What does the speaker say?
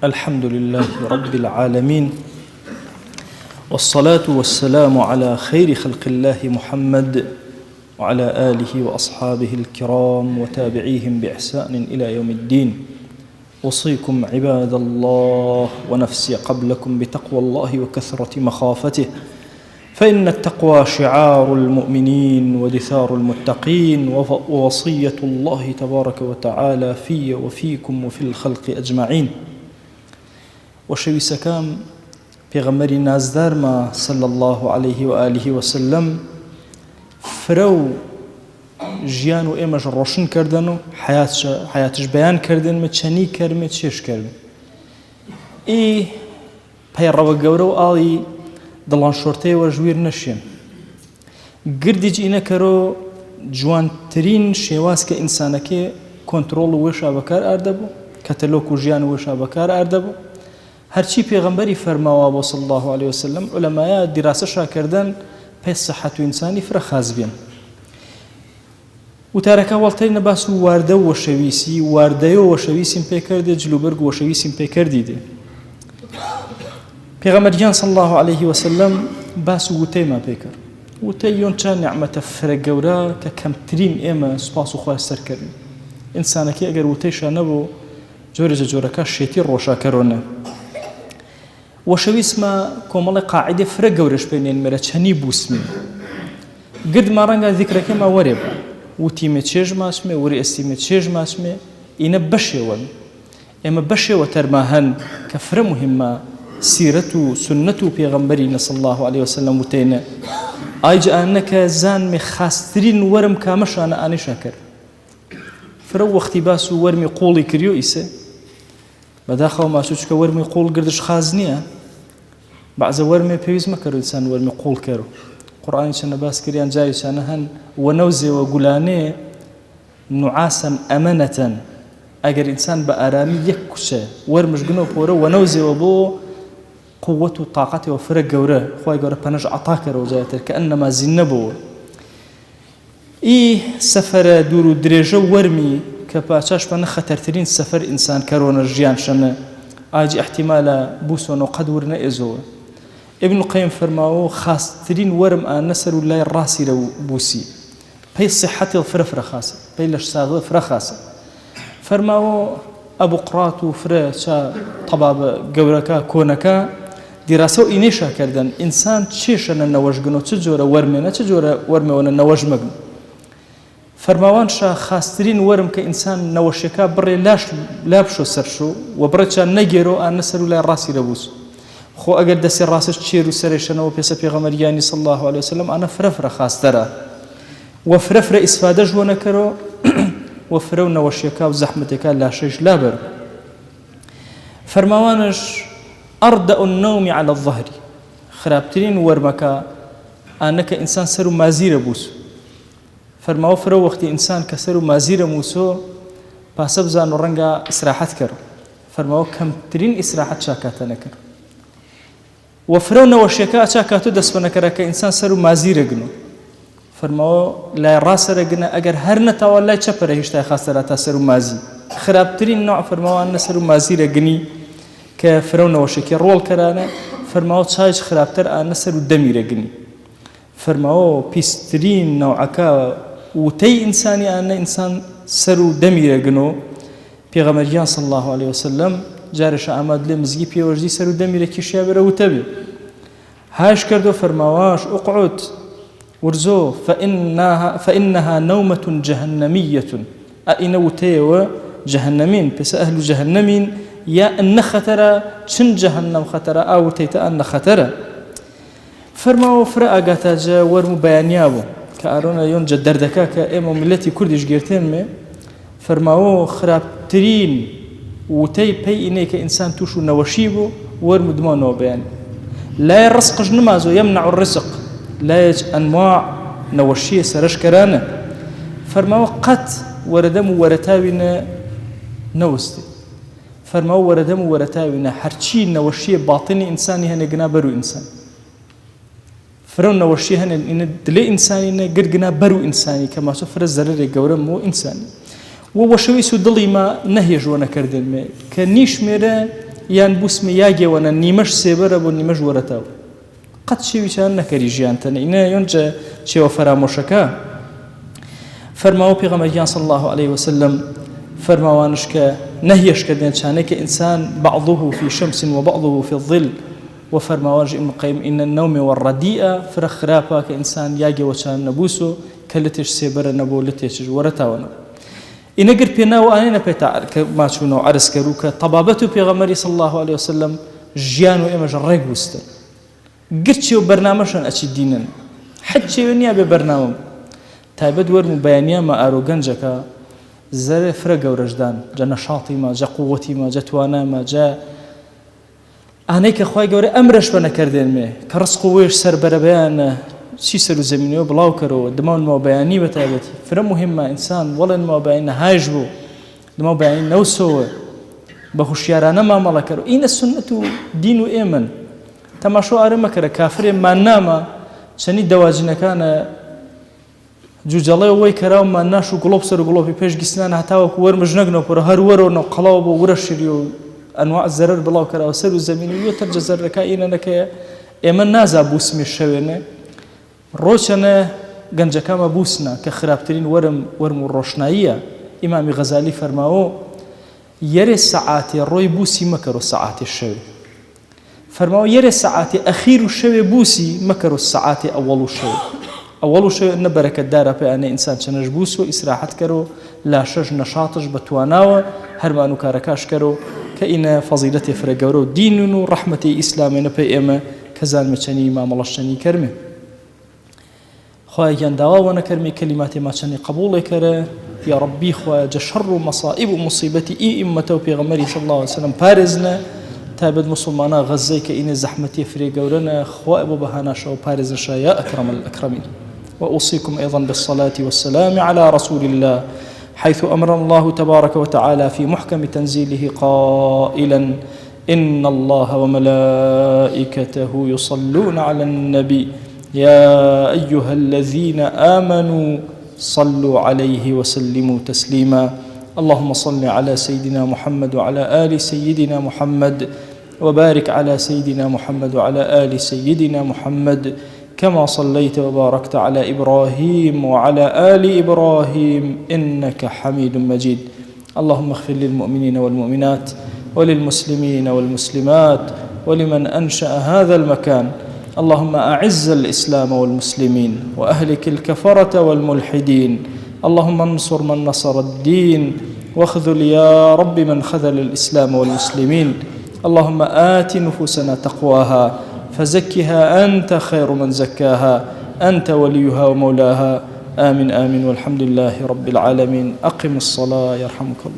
الحمد لله رب العالمين، والصلاة والسلام على خير خلق الله محمد وعلى آله وأصحابه الكرام وتابعيهم بإحسان إلى يوم الدين. أوصيكم عباد الله ونفسي قبلكم بتقوى الله وكثرة مخافته، فإن التقوى شعار المؤمنين ودثار المتقين، ووصية الله تبارك وتعالى في وفيكم وفي الخلق أجمعين. وشويسكام پیغمبری نازدار ما صلى الله عليه وآله وسلم فرو ژیان و ئێمەش ڕۆشن کردن و حیاتش بەیان کردن چەنی کەرمێ چێش کردن ئی پەیڕەوە گەورە و ئاڵی دڵان شۆرتەیەوە ژویر نەشێن گردیج ئینە کەرۆ جوانترین شێواز کە ئینسانەکێ کۆنتڕۆڵ و وێشا بەکار ئاردەبوو کەتەلۆک و ژیان و وێشا بەکار ئاردەبوو هەرچی پێغەمبەری فەرماوە بۆ صلی الله عليه وسلم عولەمایە دیراسەشا کردن پێ سەحەت و ئینسانی فرە خاز بێن وتارەکە وەڵتەرینە باس و واردە و وەشەویسی واردەیە و وەشەویسیم پێکردێ جلوبەرگ و وەشەویسیم پێکردی دێ پێغەمبەریان صلی الله عليه وسلم باس و وتەیمان پێکرد وتەی یۆن چا نیعمەتە فرە گەورە کە کەمترین ئێمە سوپاس و خوای سەرکردن ئینسانەکە ئەگەر وتەیشا نەبوو جۆرەجە جۆرەکە شێتی ڕۆژاکەرۆنە وەشەویسمە کۆمەڵی قاعیدە فرە گەورەش پێنێنمەرە چەنی بوسمی گردمە ڕەنگە ذیکرەکەمە وەرێ بە وتیمە چێژ ماسمێ وەری ئەستیمە چێژ ماسمێ ئینە بەشێوە ئێمە بەشێوە تەرما هەن کە فرە مهمە سیرەت و سنەت و پێغەمبەری صلی الله عليه وسلم وتێنە ئایجا ئانەکە زانمێ خاسترین وەرم کامەشانە ئانیشا کرد فرە وەختی باس و وەرمی قوڵی کردی و ئیسێ بەداخەوە ماسوچکە وەرمی قوڵ گردش خاز نییە بەعزە وەرمێ پێویست مەکەرو ئینسان وەرمی قوڵ کەرو قورآنی چەندە باس کردیان جاری چانە هەن وەنەوزێوە گولانێ نوعاسەن ئەمەنەتەن ئەگەر ئینسان بە ئارامی یەک کوچە وەرمش گنۆ پۆرە وەنەوزێوە بۆ قووەت و تااقەتەوە فرە گەورە خۆی گەورە پەنەش عەتا کەرەوە جایەتر کە ئەنەما زین نەبووە ئی سەفەرە دوور و درێژە وەرمی کە پاچاش پەنە خەتەرترین سەفەر ئینسان کەرۆنە ژیان شەنە ئاجی احتیمالە بوسۆنە قەد ورنە ئێزەوە ابن القيم فرماوه خاصترين ورم آن نسر الله الراسي لو بوسي بي صحة الفرفرة خاصة بي لش ساغ فرا خاصة فرماوه أبو قرات وفرا شا طباب جوركا كونكا دراسة إنيشا كردن إنسان تشيشنا النواج جنو تجورا ورمنا تجورا ورمي ونا النواج مجن فرماوان شا خاصترين ورم كإنسان نواشكا بري لاش لابشو سرشو وبرتشا نجيرو آن نسر الله الراسي لبوسو خو ئەگەر دەستی ڕاستش چێر و سەرێشەنەوە پێسە پێغەمبەریانی صلی الله عليه وسلم ئەنە فرەفرە خاستەرە و فرەفرە ئیسفادەش بۆ نەکەرەوە و فرە و نەوەشیەکە و زەحمەتێکە لاشەش لابەر فەرماوانش ئەڕدە النەومی على الظهر خراپترین وەرمەکە ئانەکە ئینسان سەر و مازیرە بووس فەرماوە فرە وەختی ئینسان کە سەر و مازیرە مووسۆ پاسە بزان و ڕەنگە ئیسراحەت کەرەوە فەرماوە کەمترین ئیسراحەت چاکاتە نەکەرەوە وفرو نوشيكا أشاكاتو دسبنا كراك إنسان سرو مازير جنو فرماو لا راس رجنا أجر هرنا تولى شبره يشتاي خاصة تسرو مازي خرابترين نوع فرماو أن سرو مازير جني كفرو نوشيكا رول كرانا فرماو تشايش خرابتر أن سرو دمير جني فرماو بيسترين نوعكا وتي إنساني أن إنسان سرو دمير جنو پیغمبریان صلی الله عليه وسلم جارش آمد لی مزگی پیوجدی سر و دمی کشیا بره و تبی هاش کردو فرماواش اقعد ورزو فإنها نومة جهنمية أين وتيو جهنمين بس أهل جهنمين يا أن خطر شن جهنم خطر أو تيتا أن خطر فرماو فرأ قاتا جا ورم بيانيابو كأرونا يون جدر دكا كأمو ملتي كردش جيرتين مي فرماو خرابترين وتي بي إنيك إنسان توشو نوشيبو ورمدمانو بيان لا يرزق جنمازو يمنع الرزق لا يج أنواع نوشيه سرش كرانا فرماو قد وردمو ورتاونا نوستي فرماو وردمو ورتاونا حرشي نوشيه باطني إنساني هنا جنابرو إنسان فرون نوشيه هنا إن دلي إنساني قرقنا برو إنساني كما سفر الزرر جورمو إنساني ووشوي سودلي ما نهيج وانا كردن ما كنيش ميرا یان بوسمە یاگێوەنە نیمەش سێبەرە بۆ نیمەش وەرەتاو قەت شێویشان نەکەری ژیانتەنە ئینە یۆنجە چێوە فەرامۆشەکە فەرماوە پێغەمبەریان صلی الله عليه وسلم فەرماوانش کە نەهیەش کردن چانەی کە ئینسان بعضه في شمس وبعضه في الظل وفرماواج ابن القيم إن النوم والرديئة فرق خرافة كإنسان ياجي وشان نبوسو كلتش سيبر نبو لتش ورتاونا إن قر بينا وأنا بيتا ما شونو عرس كروكا طبابته بيغمري صلى الله عليه وسلم جيانو إما جرق وستر قرت شو برنامجن أشي دينن حد شيء ونيا ببرنامج تابد ورم بيانيا ما أروجنجك زر فرق ورجدان جا نشاطي ما جا قوتي ما جا توانا ما جا أنا كخوي جوري أمرش بنا كردين مي كرسق ويش سر بربيان شي سر زميني وبلاو كرو دماغ ما بياني بتابتي فرق مهمة إنسان ولا ما بيان هاجبو دماغ بيان نوسوه بخوشيارانا ما ملكرو إن السنة دين وإيمن تماشو أرمى كرا كافر ما ناما شني دواجنا كان جوجله وی کرا و من نشو قلوب سر قلوبی پیش گیسنان حتی و کور مجنگنو پر هر ورو نو قلاب و ورشریو انواع الزرر بلاو کرا و سر و زمینی و ترجع زر کائنا نکه ایمن نازا بوسم الشوینه روشنه گنج کام بوسنا كخرابترين ورم الروشنائية إمام غزالي فرماو يري الساعات روي بوسي مكرو الساعات الشوي فرماو يري الساعات أخير الشوي بوسي مكرو الساعات أول الشوي أول شيء إن بركة دارة بأن إنسان شنج بوسو إسراحت كرو لا شج نشاطش بتواناو هرمانو كاركاش كرو كإن فضيلة فرجورو دينو رحمة إسلامنا بأما كزال مشاني ما ملشاني كرمه خواهي دعوة ونكرمي كلمات ما شاني قبول كره يا ربي خواهي جشر مصائب ومصيبتي إمته بيغمري صلى الله عليه وسلم بارزنا تابد مسلمانا غزي كإن زحمتي فرجورنا خواهي بهانا شو بارز يا أكرم الأكرمين وأوصيكم أيضا بالصلاة والسلام على رسول الله حيث أمر الله تبارك وتعالى في محكم تنزيله قائلا إن الله وملائكته يصلون على النبي يا أيها الذين آمنوا صلوا عليه وسلموا تسليما اللهم صل على سيدنا محمد وعلى آل سيدنا محمد وبارك على سيدنا محمد وعلى آل سيدنا محمد كما صليت وباركت على إبراهيم وعلى آل إبراهيم إنك حميد مجيد اللهم اغفر للمؤمنين والمؤمنات وللمسلمين والمسلمات ولمن أنشأ هذا المكان اللهم أعز الإسلام والمسلمين وأهلك الكفرة والملحدين اللهم انصر من نصر الدين واخذل يا رب من خذل الإسلام والمسلمين اللهم آت نفوسنا تقواها فزكها أنت خير من زكاها أنت وليها ومولاها آمين آمين والحمد لله رب العالمين أقم الصلاة يرحمك الله.